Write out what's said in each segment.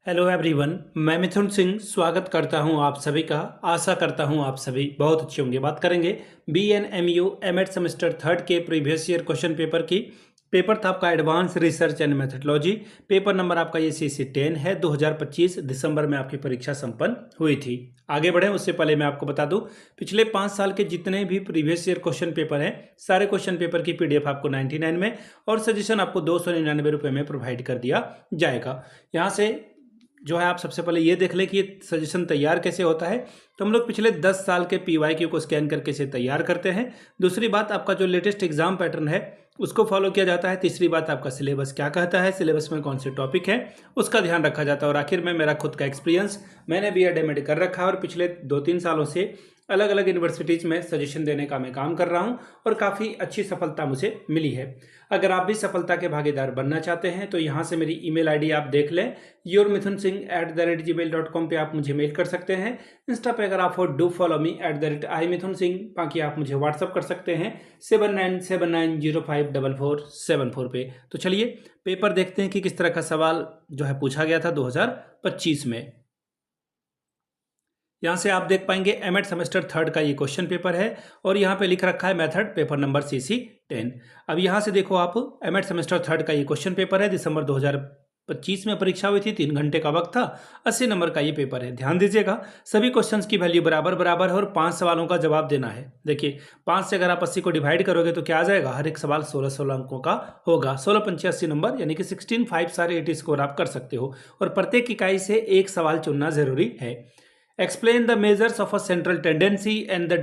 Hello everyone, मैं मिथुन सिंह स्वागत करता हूं आप सभी का। आशा करता हूं आप सभी बहुत अच्छे होंगे। बात करेंगे BNMU एमएड सेमेस्टर थर्ड के प्रीवियस ईयर क्वेश्चन पेपर की। पेपर था आपका advance research and methodology. Paper number आपका ये CC10 है। 2025 दिसंबर में आपकी परीक्षा संपन्न हुई थी। आगे बढ़ें उससे पहले मैं आपको बता दूं, पिछले 5 साल के जितने भी प्रीवियस ईयर क्वेश्चन पेपर हैं, सारे क्वेश्चन पेपर की PDF आपको 99 में और सजेशन आपको 299 रुपये में प्रोवाइड कर दिया जाएगा। यहाँ से जो है आप सबसे पहले ये देख लें कि ये सजेशन तैयार कैसे होता है। तो हम लोग पिछले 10 साल के PYQ को स्कैन करके इसे तैयार करते हैं। दूसरी बात, आपका जो लेटेस्ट एग्जाम पैटर्न है उसको फॉलो किया जाता है। तीसरी बात, आपका सिलेबस क्या कहता है, सिलेबस में कौन से टॉपिक है उसका ध्यान रखा जाता है। और आखिर में मेरा खुद का एक्सपीरियंस, मैंने B.Ed M.Ed कर रखा है और पिछले 2-3 सालों से अलग अलग यूनिवर्सिटीज़ में सजेशन देने का मैं काम कर रहा हूं और काफ़ी अच्छी सफलता मुझे मिली है। अगर आप भी सफलता के भागीदार बनना चाहते हैं तो यहाँ से मेरी ईमेल आईडी आप देख लें, yourmithunsingh@gmail.com पे आप मुझे मेल कर सकते हैं। इंस्टा पे अगर आप हो डू फॉलो मी @imithunsingh। बाकी आप मुझे व्हाट्सअप कर सकते हैं 7979054474 पे। तो चलिए पेपर देखते हैं कि किस तरह का सवाल जो है पूछा गया था 2025 में। यहाँ से आप देख पाएंगे एमएड सेमेस्टर थर्ड का ये क्वेश्चन पेपर है और यहाँ पे लिख रखा है मेथड पेपर नंबर CC10। अब यहाँ से देखो आप, एमएड सेमेस्टर थर्ड का ये क्वेश्चन पेपर है। दिसंबर 2025 में परीक्षा हुई थी, 3 घंटे का वक्त था। 80 नंबर का ये पेपर है। ध्यान दीजिएगा, सभी क्वेश्चंस की वैल्यू बराबर बराबर है और 5 सवालों का जवाब देना है। देखिए 5 से अगर आप 80 को डिवाइड करोगे तो क्या आ जाएगा, हर एक सवाल 16-16 अंकों का होगा। 16 पंचे 80 नंबर, यानी कि 16 सारे 80 स्कोर आप कर सकते हो और प्रत्येक इकाई से एक सवाल चुनना जरूरी है। Explain the measures of a central tendency and the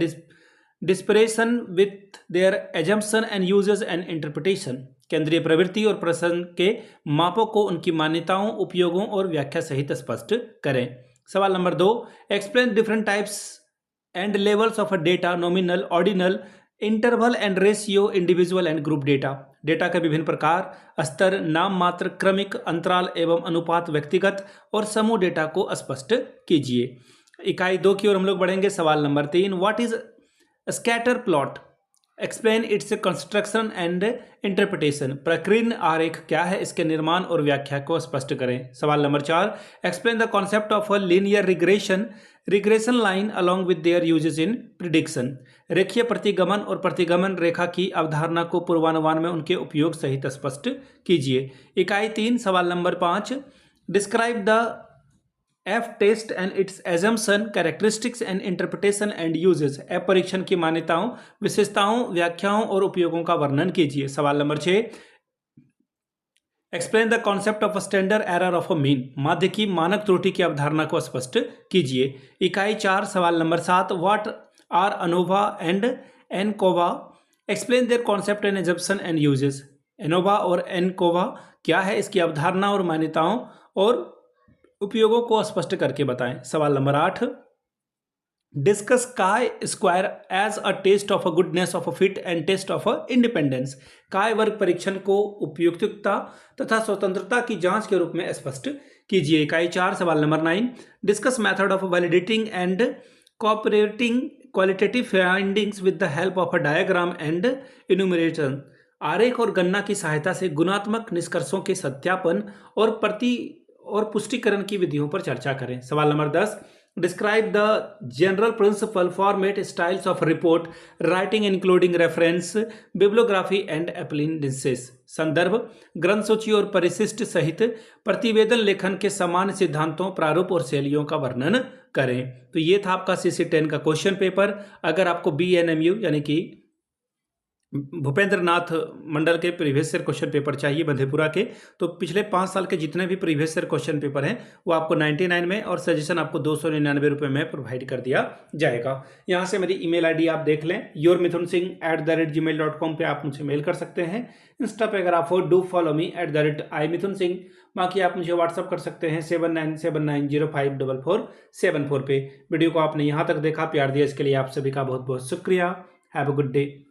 dispersion with their assumption and uses and interpretation। केंद्रीय प्रवृत्ति और प्रसरण के मापों को उनकी मान्यताओं, उपयोगों और व्याख्या सहित स्पष्ट करें। सवाल number 2, explain different types and levels of a data, nominal, ordinal, interval and ratio, individual and group data. Data के विभिन्न प्रकार, स्तर, नाम मात्र, क्रमिक, अंतराल एवं अनुपात, व्यक्तिगत और समूह डेटा को स्पष्ट कीजिए। इकाई 2 की ओर हम लोग बढ़ेंगे। सवाल number 3, what is scatter plot, explain its construction and interpretation. प्रकीर्ण आरेख क्या है, इसके निर्माण और व्याख्या को स्पष्ट करें। सवाल number 4, explain the concept of a linear regression line along with their uses in prediction. रेखीय प्रतिगमन और प्रतिगमन रेखा की अवधारणा को पूर्वानुमान में उनके उपयोग सहित स्पष्ट कीजिए। इकाई 3 सवाल नंबर 5, describe the F test and its assumption, characteristics and interpretation and uses. F परीक्षण की मान्यताओं, विशेषताओं, व्याख्याओं और उपयोगों का वर्णन कीजिए। सवाल number 6, explain the concept of standard error of a mean. माध्य की मानक त्रुटि की अवधारणा को स्पष्ट कीजिए। इकाई 4 सवाल number 7, what are ANOVA and ANCOVA, explain their concept and assumption and uses. ANOVA और एनकोवा क्या है, इसकी अवधारणा और मान्यताओं और उपयोगों को स्पष्ट करके बताएं। सवाल नंबर 8, discuss chi square as a test of a goodness of a fit and test of a independence. Chi वर्ग परीक्षण को उपयुक्तता तथा स्वतंत्रता की जांच के रूप में स्पष्ट कीजिए। इकाई 4 सवाल number 9, discuss method of validating and cooperating qualitative findings with the help of a diagram and enumeration. आरेख और गणना की सहायता से गुणात्मक निष्कर्षों के सत्यापन और पुष्टिकरण की विधियों पर चर्चा करें। सवाल number 10, describe the general principle format styles of report writing including reference, bibliography and applications. संदर्भ, ग्रंथ सूची और परिशिष्ट सहित प्रतिवेदन लेखन के सामान्य सिद्धांतों, प्रारूप और शैलियों का वर्णन करें। तो ये था आपका CC10 का क्वेश्चन पेपर। अगर आपको BNMU यानी कि भूपेंद्र नाथ मंडल के प्रीवियस ईयर क्वेश्चन पेपर चाहिए मधेपुरा के, तो पिछले 5 साल के जितने भी प्रीवियस ईयर क्वेश्चन पेपर हैं वो आपको 99 में और सजेशन आपको 299 रुपये में प्रोवाइड कर दिया जाएगा। यहाँ से मेरी ईमेल आईडी आप देख लें, yourmithunsingh@gmail.com पे आप मुझे मेल कर सकते हैं। इंस्टा पे अगर आप हो डू फॉलो मी @imithunsingh। बाकी आप मुझे व्हाट्सअप कर सकते हैं 7979054474 पे। वीडियो को आपने यहाँ तक देखा, प्यार दिया, इसके लिए आप सभी का बहुत बहुत शुक्रिया। Have a good day.